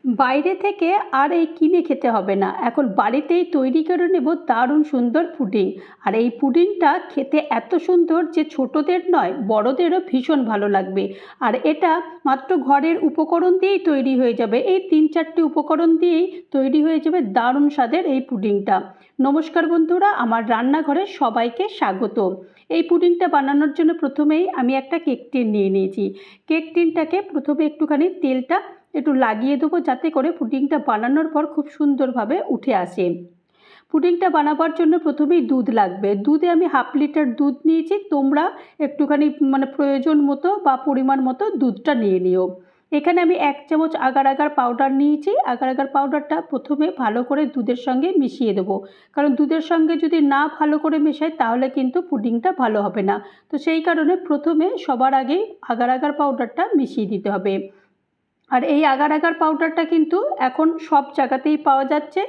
বাইরে থেকে আর এই কিনে খেতে হবে না, এখন বাড়িতেই তৈরি করে নেব দারুণ সুন্দর পুডিং। আর এই পুডিংটা খেতে এত সুন্দর যে ছোটদের নয় বড়দেরও ভীষণ ভালো লাগবে। আর এটা মাত্র ঘরের উপকরণ দিয়েই তৈরি হয়ে যাবে, এই 3-4টে উপকরণ দিয়েই তৈরি হয়ে যাবে দারুণ স্বাদের এই পুডিংটা। নমস্কার বন্ধুরা, আমার রান্নাঘরে সবাইকে স্বাগত। এই পুডিংটা বানানোর জন্য প্রথমেই আমি একটা কেক টিন নিয়ে নিয়েছি। কেক টিনটাকে প্রথমে একটুখানি তেলটা একটু লাগিয়ে দেবো, যাতে করে পুডিংটা বানানোর পর খুব সুন্দরভাবে উঠে আসে। পুডিংটা বানাবার জন্য প্রথমেই দুধ লাগবে। দুধে আমি 1/2 লিটার দুধ নিয়েছি, তোমরা একটুখানি প্রয়োজন মতো বা পরিমাণ মতো দুধটা নিয়ে নিও। এখানে আমি 1 চামচ আগার আগার পাউডার নিয়েছি। আগার আগার পাউডারটা প্রথমে ভালো করে দুধের সঙ্গে মিশিয়ে দেবো, কারণ দুধের সঙ্গে যদি না ভালো করে মেশাই তাহলে কিন্তু পুডিংটা ভালো হবে না। তো সেই কারণে প্রথমে সবার আগেই আগার আগার পাউডারটা মিশিয়ে দিতে হবে। আর এই আগার আগার পাউডারটা কিন্তু এখন সব জায়গাতেই পাওয়া যাচ্ছে,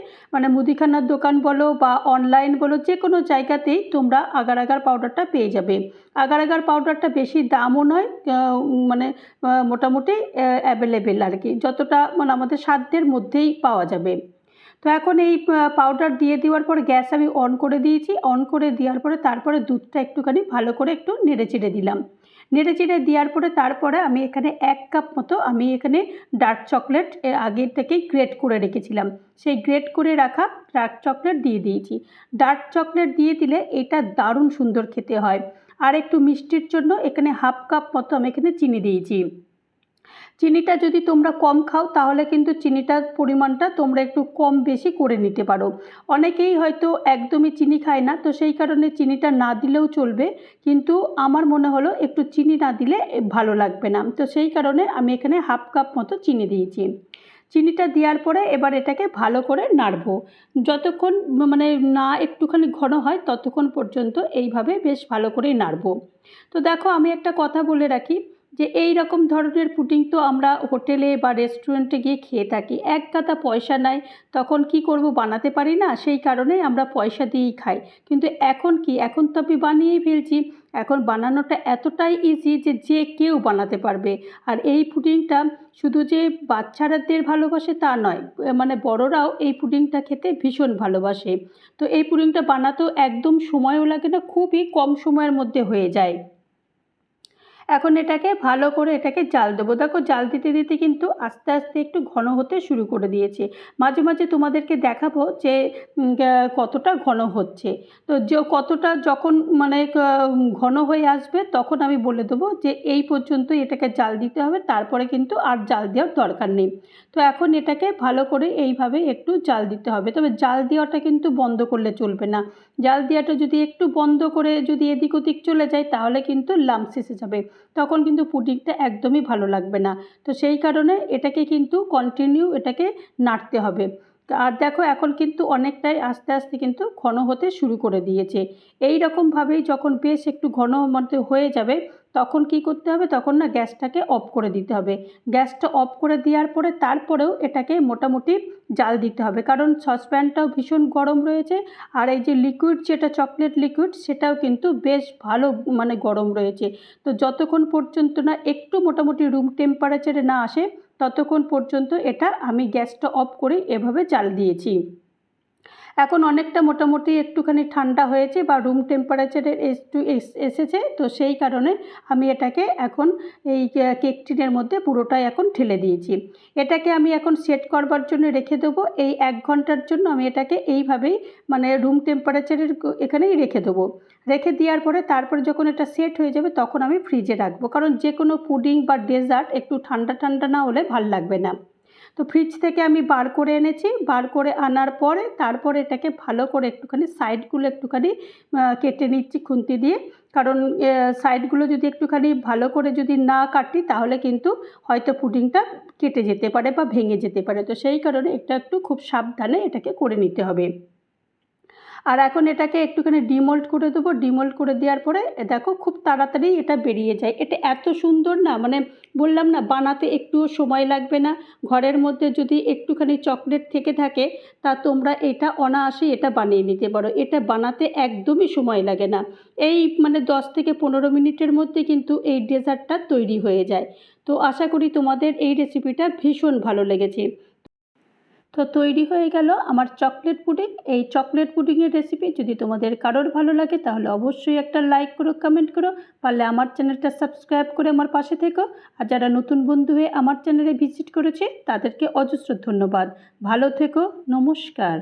মুদিখানার দোকান বলো বা অনলাইন বলো, যে কোনো জায়গাতেই তোমরা আগার আগার পাউডারটা পেয়ে যাবে। আগার আগার পাউডারটা বেশি দামও নয়, মোটামুটি অ্যাভেলেবেল আর কি, যতটা আমাদের সাধ্যের মধ্যেই পাওয়া যাবে। তো এখন এই পাউডার দিয়ে দেওয়ার পর গ্যাস আমি অন করে দিয়েছি। অন করে দেওয়ার পরে তারপরে দুধটা একটুখানি ভালো করে একটু নেড়েচেড়ে দিলাম। নেড়েচেড়ে দেওয়ার পরে তারপরে আমি এখানে 1 কাপ মতো আমি এখানে ডার্ক চকলেট এর আগে থেকেই গ্রেট করে রেখেছিলাম, সেই গ্রেট করে রাখা ডার্ক চকলেট দিয়ে দিয়েছি। ডার্ক চকলেট দিয়ে দিলে এটা দারুণ সুন্দর খেতে হয়। আর একটু মিষ্টির জন্য এখানে 1/2 কাপ মতো আমি এখানে চিনি দিয়েছি। চিনিটা যদি তোমরা কম খাও তাহলে কিন্তু চিনিটার পরিমাণটা তোমরা একটু কম বেশি করে নিতে পারো। অনেকেই হয়তো একদমই চিনি খায় না, তো সেই কারণে চিনিটা না দিলেও চলবে, কিন্তু আমার মনে হলো একটু চিনি না দিলে ভালো লাগবে না, তো সেই কারণে আমি এখানে 1/2 কাপ মতো চিনি দিয়েছি। চিনিটা দেওয়ার পরে এবার এটাকে ভালো করে নাড়বো, যতক্ষণ না একটুখানি ঘন হয় ততক্ষণ পর্যন্ত এইভাবে বেশ ভালো করেই নাড়বো। তো দেখো, আমি একটা কথা বলে রাখি যে এই রকম ধরনের পুডিং তো আমরা হোটেলে বা রেস্টুরেন্টে গিয়ে খেয়ে থাকি, এক গাদা পয়সা নেয়, তখন কি করব, বানাতে পারি না, সেই কারণেই আমরা পয়সা দিয়েই খাই। কিন্তু এখন কি, এখন তো আমি বানিয়েই ফেলছি। এখন বানানোটা এতটাই ইজি যে যে কেউ বানাতে পারবে। আর এই পুডিংটা শুধু যে বাচ্চারাদের ভালোবাসে তা নয়, বড়রাও এই পুডিংটা খেতে ভীষণ ভালোবাসে। তো এই পুডিংটা বানাতেও একদম সময়ও লাগে না, খুবই কম সময়ের মধ্যে হয়ে যায়। এখন এটাকে ভালো করে এটাকে জাল দেবো। দেখো, জাল দিতে দিতে কিন্তু আস্তে আস্তে একটু ঘন হতে শুরু করে দিয়েছে। মাঝে মাঝে তোমাদেরকে দেখাবো যে কতটা ঘন হচ্ছে। তো যে কতটা যখন ঘন হয়ে আসবে তখন আমি বলে দেবো যে এই পর্যন্ত এটাকে জাল দিতে হবে, তারপরে কিন্তু আর জাল দেওয়ার দরকার নেই। তো এখন এটাকে ভালো করে এইভাবে একটু জাল দিতে হবে, তবে জাল দেওয়াটা কিন্তু বন্ধ করলে চলবে না। জাল দেওয়াটা যদি একটু বন্ধ করে যদি এদিক ওদিক চলে যায় তাহলে কিন্তু লাম্পস এসে যাবে, তখন কিন্তু পুডিংটা একদমই ভালো লাগবে না। তো সেই কারণে এটাকে কিন্তু কন্টিনিউ এটাকে নাড়তে হবে। আর দেখো, এখন কিন্তু অনেকটাই আস্তে আস্তে কিন্তু ঘন হতে শুরু করে দিয়েছে। এই রকমভাবেই যখন বেশ একটু ঘন মতো হয়ে যাবে তখন কি করতে হবে, তখন না গ্যাসটাকে অফ করে দিতে হবে। গ্যাসটা অফ করে দেওয়ার পরে তারপরেও এটাকে মোটামুটি জাল দিতে হবে, কারণ সসপ্যানটাও ভীষণ গরম রয়েছে। আর এই যে লিকুইড, যেটা চকলেট লিকুইড, সেটাও কিন্তু বেশ ভালো গরম রয়েছে। তো যতক্ষণ পর্যন্ত না একটু মোটামুটি রুম টেম্পারেচারে না আসে ততক্ষণ পর্যন্ত এটা আমি গ্যাসটা অফ করে এভাবে জাল দিয়েছি। এখন অনেকটা মোটামুটি একটুখানি ঠান্ডা হয়েছে বা রুম টেম্পারেচারে একটু এসেছে, তো সেই কারণে আমি এটাকে এখন এই কেক টিনের মধ্যে পুরোটাই এখন ঢেলে দিয়েছি। এটাকে আমি এখন সেট করবার জন্য রেখে দেবো। এই 1 ঘন্টার জন্য আমি এটাকে এইভাবেই রুম টেম্পারেচারের এখানেই রেখে দেবো। রেখে দেওয়ার পরে তারপরে যখন এটা সেট হয়ে যাবে তখন আমি ফ্রিজে রাখবো, কারণ যে কোনো পুডিং বা ডেজার্ট একটু ঠান্ডা ঠান্ডা না হলে ভাল লাগবে না। তো ফ্রিজ থেকে আমি বার করে এনেছি, বার করে আনার পরে তারপরে এটাকে ভালো করে একটুখানি সাইডগুলো একটুখানি কেটে নিচ্ছি খুন্তি দিয়ে, কারণ সাইডগুলো যদি একটুখানি ভালো করে যদি না কাটি তাহলে কিন্তু হয়তো পুডিংটা কেটে যেতে পারে বা ভেঙে যেতে পারে। তো সেই কারণে এটা একটু খুব সাবধানে এটাকে করে নিতে হবে। আর এখন এটাকে একটুখানি ডিমোল্ড করে দেবো। ডিমোল্ড করে দেওয়ার পরে দেখো খুব তাড়াতাড়ি এটা বেরিয়ে যায়। এটা এত সুন্দর না, বললাম না, বানাতে একটুও সময় লাগবে না। ঘরের মধ্যে যদি একটুখানি চকলেট থেকে থাকে তা তোমরা এটা অনায়াসেই এটা বানিয়ে নিতে পারো। এটা বানাতে একদমই সময় লাগে না। এই 10 থেকে 15 মিনিটের মধ্যে কিন্তু এই ডেজার্টটা তৈরি হয়ে যায়। তো আশা করি তোমাদের এই রেসিপিটা ভীষণ ভালো লেগেছে। তো তৈরি হয়ে গেল আমার চকলেট পুডিং। এই চকলেট পুডিংয়ের রেসিপি যদি তোমাদের কারোর ভালো লাগে তাহলে অবশ্যই একটা লাইক করো, কমেন্ট করো, পারলে আমার চ্যানেলটা সাবস্ক্রাইব করে আমার পাশে থেকো। আর যারা নতুন বন্ধু হয়ে আমার চ্যানেলে ভিজিট করেছে তাদেরকে অজস্র ধন্যবাদ। ভালো থেকো, নমস্কার।